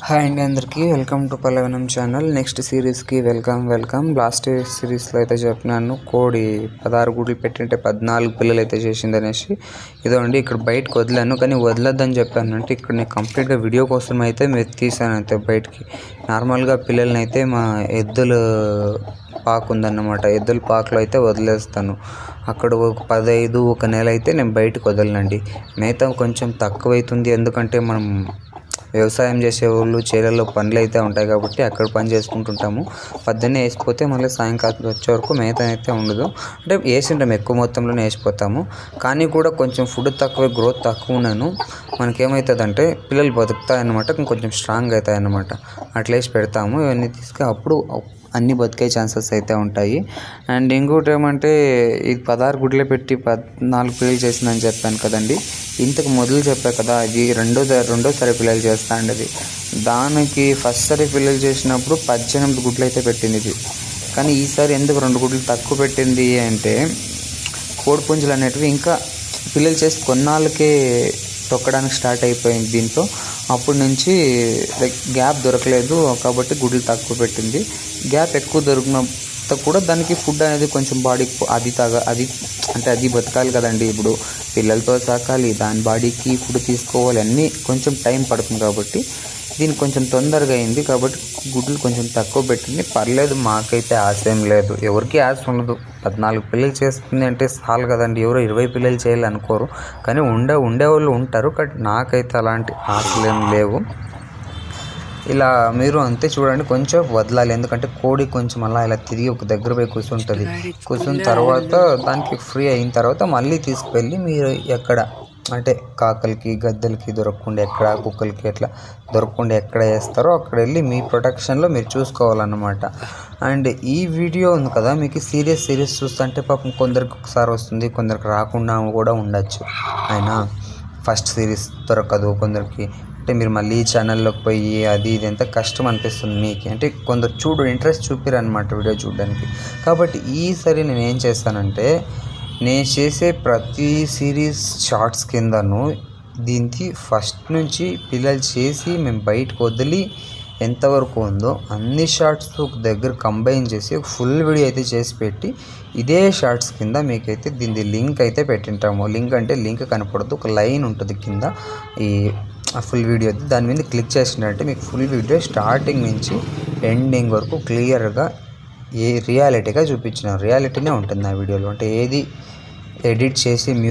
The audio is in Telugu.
హాయ్ అండి, అందరికీ welcome to Pallavanam channel. Next సిరీస్కి వెల్కమ్. లాస్ట్ సిరీస్లో అయితే చెప్పినాను, కోడి 16 గుడ్లు పెట్టింటే 14 పిల్లలు అయితే చేసింది అనేసి. ఇదో అండి, ఇక్కడ బయటకు వదిలాను, కానీ వదలొద్దని చెప్పాను. అంటే ఇక్కడ నేను కంప్లీట్గా వీడియో కోసం అయితే మీరు తీసాను అయితే బయటికి. నార్మల్గా పిల్లల్ని అయితే మా ఎద్దుల పాకు ఉందన్నమాట, ఎద్దుల పాకులో అయితే వదిలేస్తాను. అక్కడ ఒక 15 ఒక నెల అయితే నేను బయటకు వదలనండి. మేత కొంచెం తక్కువ అవుతుంది, ఎందుకంటే మనం వ్యవసాయం చేసేవాళ్ళు చేలలో పనులు అయితే ఉంటాయి కాబట్టి అక్కడ పని చేసుకుంటుంటాము. పొద్దున్నే వేసిపోతే మళ్ళీ సాయంకాలం వచ్చే వరకు మేత అయితే ఉండదు. అంటే వేసింటాము, ఎక్కువ మొత్తంలోనే వేసిపోతాము. కానీ కూడా కొంచెం ఫుడ్ తక్కువ, గ్రోత్ తక్కువ ఉన్నాను. మనకేమవుతుందంటే పిల్లలు బతుకుతాయన్నమాట, కొంచెం స్ట్రాంగ్ అవుతాయి అన్నమాట. అట్లా వేసి పెడతాము. ఇవన్నీ తీసుకొని అప్పుడు అన్నీ బతికే ఛాన్సెస్ అయితే ఉంటాయి. అండ్ ఇంకోటి ఏమంటే, ఇది 16 గుడ్లే పెట్టి 14 పిల్లలు చేసిందని చెప్పాను కదండి. ఇంతకు మొదలు చెప్పా కదా, అది రెండోసారి పిల్లలు చేస్తా అండి. దానికి ఫస్ట్ సారి పిల్లలు చేసినప్పుడు 18 గుడ్లు అయితే పెట్టింది ఇది. కానీ ఈసారి ఎందుకు 2 గుడ్లు తక్కువ పెట్టింది అంటే, కోడిపుంజులు అనేటివి ఇంకా పిల్లలు చేసి కొన్నాళ్ళకే తొక్కడానికి స్టార్ట్ అయిపోయింది దీంట్లో. అప్పటి నుంచి గ్యాప్ దొరకలేదు కాబట్టి గుడ్లు తక్కువ పెట్టింది. గ్యాప్ ఎక్కువ దొరికినంత కూడా దానికి ఫుడ్ అనేది కొంచెం బాడీకి అది బతకాలి కదండి. ఇప్పుడు పిల్లలతో సాకాలి, దాని బాడీకి ఫుడ్ తీసుకోవాలి, అన్నీ కొంచెం టైం పడుతుంది. కాబట్టి దీనికి కొంచెం తొందరగా అయింది, కాబట్టి గుడ్లు కొంచెం తక్కువ పెట్టింది. పర్లేదు, మాకైతే ఆశ ఏం లేదు, ఎవరికి ఆశ ఉండదు. 14 పిల్లలు చేస్తుంది అంటే చాలు కదండి. ఎవరో 20 పిల్లలు చేయాలనుకోరు, కానీ ఉండేవాళ్ళు ఉంటారు. కానీ నాకైతే అలాంటి ఆశలు ఏం లేవు. ఇలా మీరు అంతే చూడండి, కొంచెం వదలాలి. ఎందుకంటే కోడి కొంచెం అలా ఇలా తిరిగి ఒక దగ్గర పోయి కూర్చున్న తర్వాత దానికి ఫ్రీ అయిన తర్వాత మళ్ళీ తీసుకువెళ్ళి మీరు ఎక్కడ అంటే కాకలకి గద్దలకి దొరకకుండా ఎక్కడ, కుక్కలకి ఎట్లా దొరకకుండా ఎక్కడ వేస్తారో అక్కడ వెళ్ళి మీ ప్రొటెక్షన్లో మీరు చూసుకోవాలన్నమాట. అండ్ ఈ వీడియో ఉంది కదా, మీకు సిరీస్ చూస్తుంటే పాపం కొందరికి ఒకసారి వస్తుంది, కొందరికి రాకుండా కూడా ఉండొచ్చు. అయినా ఫస్ట్ సిరీస్ దొరకదు కొందరికి, అంటే మీరు మళ్ళీ ఛానల్లోకి పోయి అది ఇది ఎంత కష్టం అనిపిస్తుంది మీకు. అంటే కొందరు ఇంట్రెస్ట్ చూపిరనమాట వీడియో చూడడానికి. కాబట్టి ఈసారి నేను ఏం చేస్తానంటే, నేను చేసే ప్రతి సిరీస్ షార్ట్స్ కిందను దీనికి ఫస్ట్ నుంచి పిల్లలు చేసి మేము బయటకు వదిలి ఎంతవరకు ఉందో అన్ని షార్ట్స్ ఒక దగ్గర కంబైన్ చేసి ఒక ఫుల్ వీడియో అయితే చేసి పెట్టి, ఇదే షార్ట్స్ కింద మీకైతే దీని లింక్ అయితే పెట్టింటాము. లింక్ అంటే లింక్ కనపడదు, ఒక లైన్ ఉంటుంది కింద ఈ ఫుల్ వీడియో. దాని మీద క్లిక్ చేసినట్టే మీకు ఫుల్ వీడియో స్టార్టింగ్ నుంచి ఎండింగ్ వరకు క్లియర్గా రియాలిటీగా చూపించిన రియాలిటీనే ఉంటుంది ఆ వీడియోలో. అంటే ఏది ఎడిట్ చేసి